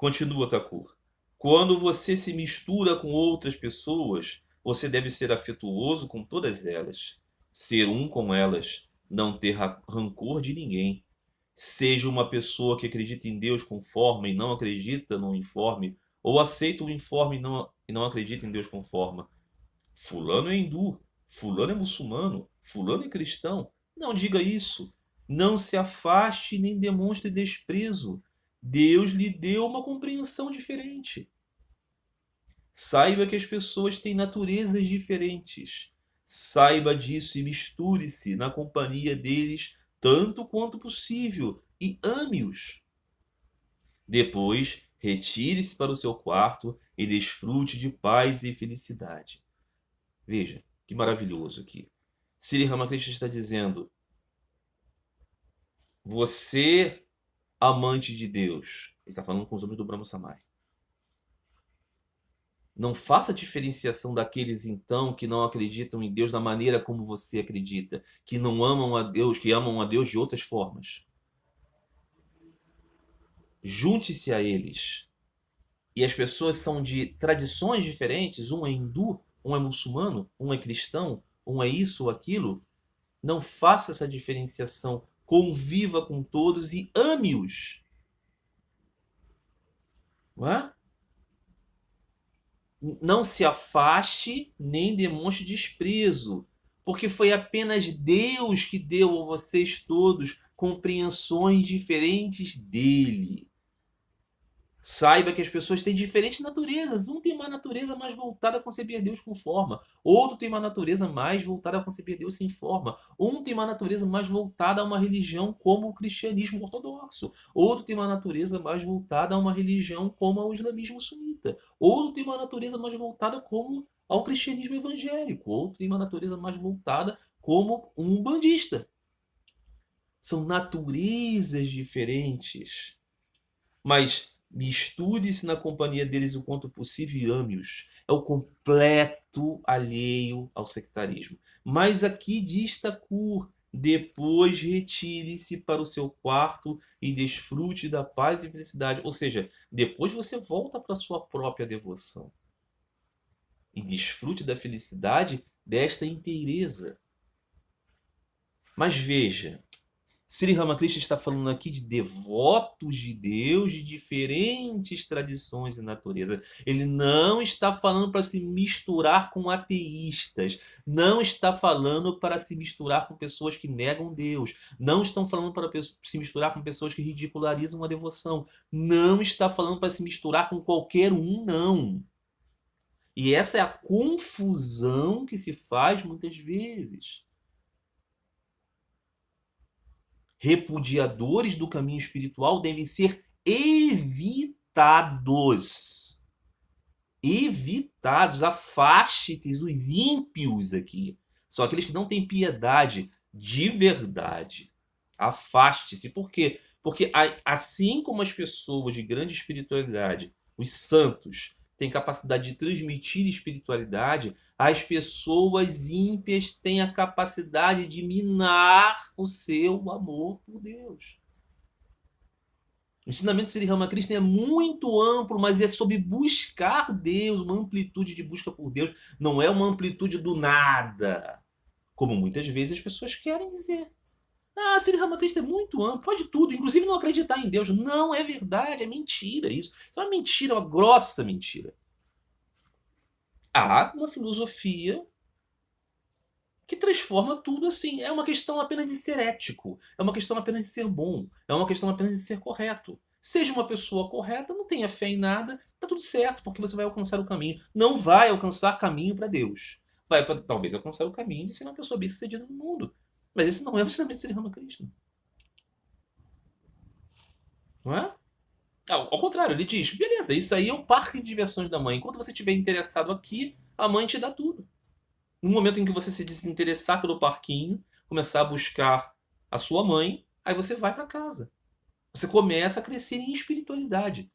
Continua Thakur. Quando você se mistura com outras pessoas, você deve ser afetuoso com todas elas, ser um com elas, não ter rancor de ninguém. Seja uma pessoa que acredita em Deus com forma e não acredita no informe, ou aceita o informe e não acredita em Deus com forma. Fulano é hindu, fulano é muçulmano, fulano é cristão. Não diga isso. Não se afaste nem demonstre desprezo. Deus lhe deu uma compreensão diferente. Saiba que as pessoas têm naturezas diferentes. Saiba disso e misture-se na companhia deles tanto quanto possível e ame-os. Depois, retire-se para o seu quarto e desfrute de paz e felicidade. Veja, que maravilhoso aqui. Sri Ramakrishna está dizendo: você, amante de Deus, ele está falando com os homens do Brahma Samaj. Não faça diferenciação daqueles então que não acreditam em Deus da maneira como você acredita, que não amam a Deus, que amam a Deus de outras formas. Junte-se a eles. E as pessoas são de tradições diferentes, um é hindu, um é muçulmano, um é cristão, um é isso ou aquilo. Não faça essa diferenciação. Conviva com todos e ame-os. Não é? Não se afaste nem demonstre desprezo, porque foi apenas Deus que deu a vocês todos compreensões diferentes dele. Saiba que as pessoas têm diferentes naturezas. Um tem uma natureza mais voltada a conceber Deus com forma. Outro tem uma natureza mais voltada a conceber Deus sem forma. Um tem uma natureza mais voltada a uma religião como o cristianismo ortodoxo. Outro tem uma natureza mais voltada a uma religião como o islamismo sunita. Outro tem uma natureza mais voltada como ao cristianismo evangélico. Outro tem uma natureza mais voltada como um umbandista. São naturezas diferentes. Mas misture-se na companhia deles o quanto possível e ame-os. É o completo alheio ao sectarismo. Mas aqui diz Thakur: depois retire-se para o seu quarto e desfrute da paz e felicidade. Ou seja, depois você volta para a sua própria devoção e desfrute da felicidade desta inteireza. Mas veja, Sri Ramakrishna está falando aqui de devotos de Deus de diferentes tradições e natureza. Ele não está falando para se misturar com ateístas. Não está falando para se misturar com pessoas que negam Deus. Não estão falando para se misturar com pessoas que ridicularizam a devoção. Não está falando para se misturar com qualquer um, não. E essa é a confusão que se faz muitas vezes. Repudiadores do caminho espiritual devem ser evitados. Evitados. Afaste-se dos ímpios aqui. São aqueles que não têm piedade de verdade. Afaste-se. Por quê? Porque assim como as pessoas de grande espiritualidade, os santos, têm capacidade de transmitir espiritualidade, as pessoas ímpias têm a capacidade de minar o seu amor por Deus. O ensinamento de Sri Ramakrishna é muito amplo, mas é sobre buscar Deus, uma amplitude de busca por Deus, não é uma amplitude do nada, como muitas vezes as pessoas querem dizer. Ah, Sri Ramakrishna é muito amplo, pode tudo, inclusive não acreditar em Deus. Não é verdade, é mentira isso. Isso é uma mentira, uma grossa mentira. Há uma filosofia que transforma tudo assim. É uma questão apenas de ser ético, é uma questão apenas de ser bom, é uma questão apenas de ser correto. Seja uma pessoa correta, não tenha fé em nada, tá tudo certo, porque você vai alcançar o caminho. Não vai alcançar caminho para Deus. Vai talvez alcançar o caminho de ser uma pessoa bem-sucedida no mundo. Mas esse não é o ensinamento de Sri Ramakrishna. Não é? Ao contrário, ele diz: beleza, isso aí é o parque de diversões da mãe. Enquanto você estiver interessado aqui, a mãe te dá tudo. No momento em que você se desinteressar pelo parquinho, começar a buscar a sua mãe, aí você vai para casa. Você começa a crescer em espiritualidade.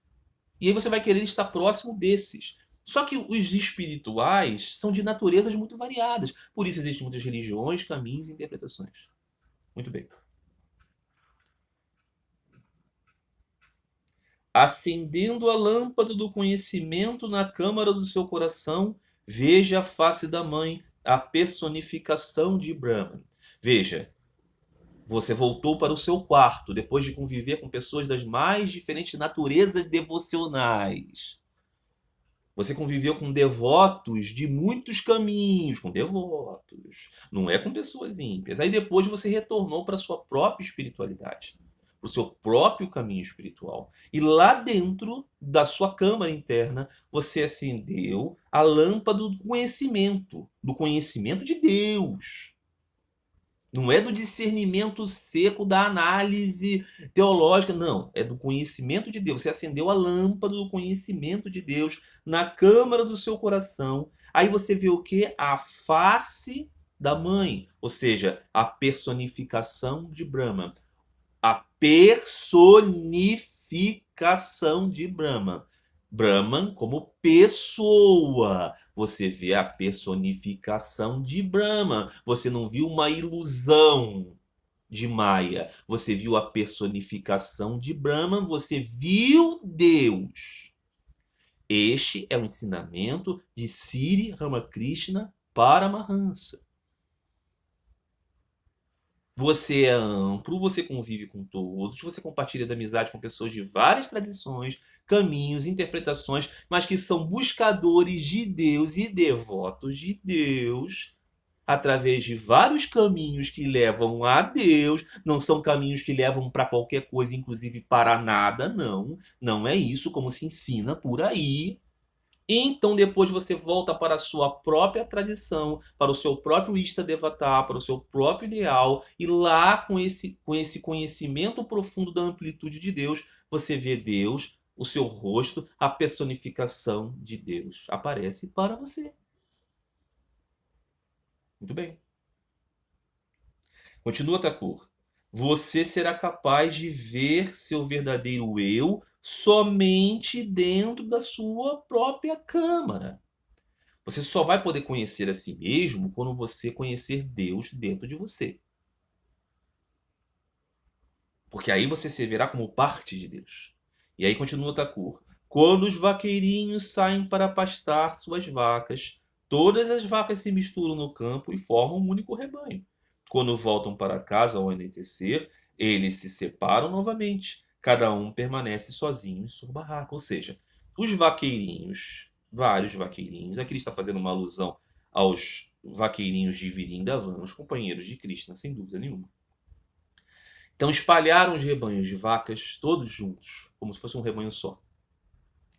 E aí você vai querer estar próximo desses. Só que os espirituais são de naturezas muito variadas. Por isso existem muitas religiões, caminhos e interpretações. Muito bem. acendendo a lâmpada do conhecimento na câmara do seu coração, veja a face da mãe, a personificação de Brahman. Veja, você voltou para o seu quarto depois de conviver com pessoas das mais diferentes naturezas devocionais. Você conviveu com devotos de muitos caminhos, com devotos. Não é com pessoas ímpias. Aí depois você retornou para a sua própria espiritualidade, para o seu próprio caminho espiritual. E lá dentro da sua câmara interna, você acendeu a lâmpada do conhecimento de Deus. Não é do discernimento seco da análise teológica, não. É do conhecimento de Deus. Você acendeu a lâmpada do conhecimento de Deus na câmara do seu coração. Aí você vê o quê? A face da mãe, ou seja, a personificação de Brahma. A personificação de Brahma. Brahman como pessoa. Você vê a personificação de Brahman. Você não viu uma ilusão de Maya. Você viu a personificação de Brahman. Você viu Deus. Este é o ensinamento de Sri Ramakrishna Paramahansa. Você é amplo, você convive com todos, você compartilha da amizade com pessoas de várias tradições, caminhos, interpretações, mas que são buscadores de Deus e devotos de Deus, através de vários caminhos que levam a Deus. Não são caminhos que levam para qualquer coisa, inclusive para nada, não. Não é isso como se ensina por aí. Então depois você volta para a sua própria tradição, para o seu próprio Ishta-devata, para o seu próprio ideal, e lá com esse conhecimento profundo da amplitude de Deus, você vê Deus, o seu rosto, a personificação de Deus aparece para você. Muito bem. Continua, Thakur. Você será capaz de ver seu verdadeiro eu somente dentro da sua própria câmara. Você só vai poder conhecer a si mesmo quando você conhecer Deus dentro de você. Porque aí você se verá como parte de Deus. E aí continua Thakur. Quando os vaqueirinhos saem para pastar suas vacas, todas as vacas se misturam no campo e formam um único rebanho. Quando voltam para casa ao anoitecer, eles se separam novamente. Cada um permanece sozinho em sua barraca. Ou seja, os vaqueirinhos, vários vaqueirinhos, aqui ele está fazendo uma alusão aos vaqueirinhos de Vrindavan, os companheiros de Krishna, sem dúvida nenhuma. Então espalharam os rebanhos de vacas todos juntos, como se fosse um rebanho só.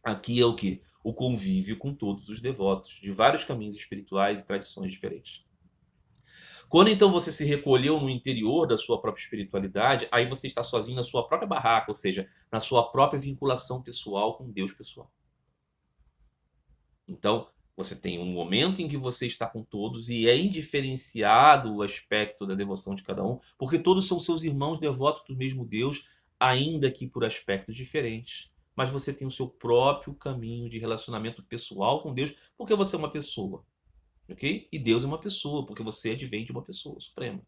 Aqui é o que? O convívio com todos os devotos, de vários caminhos espirituais e tradições diferentes. Quando então você se recolheu no interior da sua própria espiritualidade, aí você está sozinho na sua própria barraca, ou seja, na sua própria vinculação pessoal com Deus pessoal. Então, você tem um momento em que você está com todos e é indiferenciado o aspecto da devoção de cada um, porque todos são seus irmãos devotos do mesmo Deus, ainda que por aspectos diferentes. Mas você tem o seu próprio caminho de relacionamento pessoal com Deus, porque você é uma pessoa. Ok? E Deus é uma pessoa, porque você advém de uma pessoa suprema.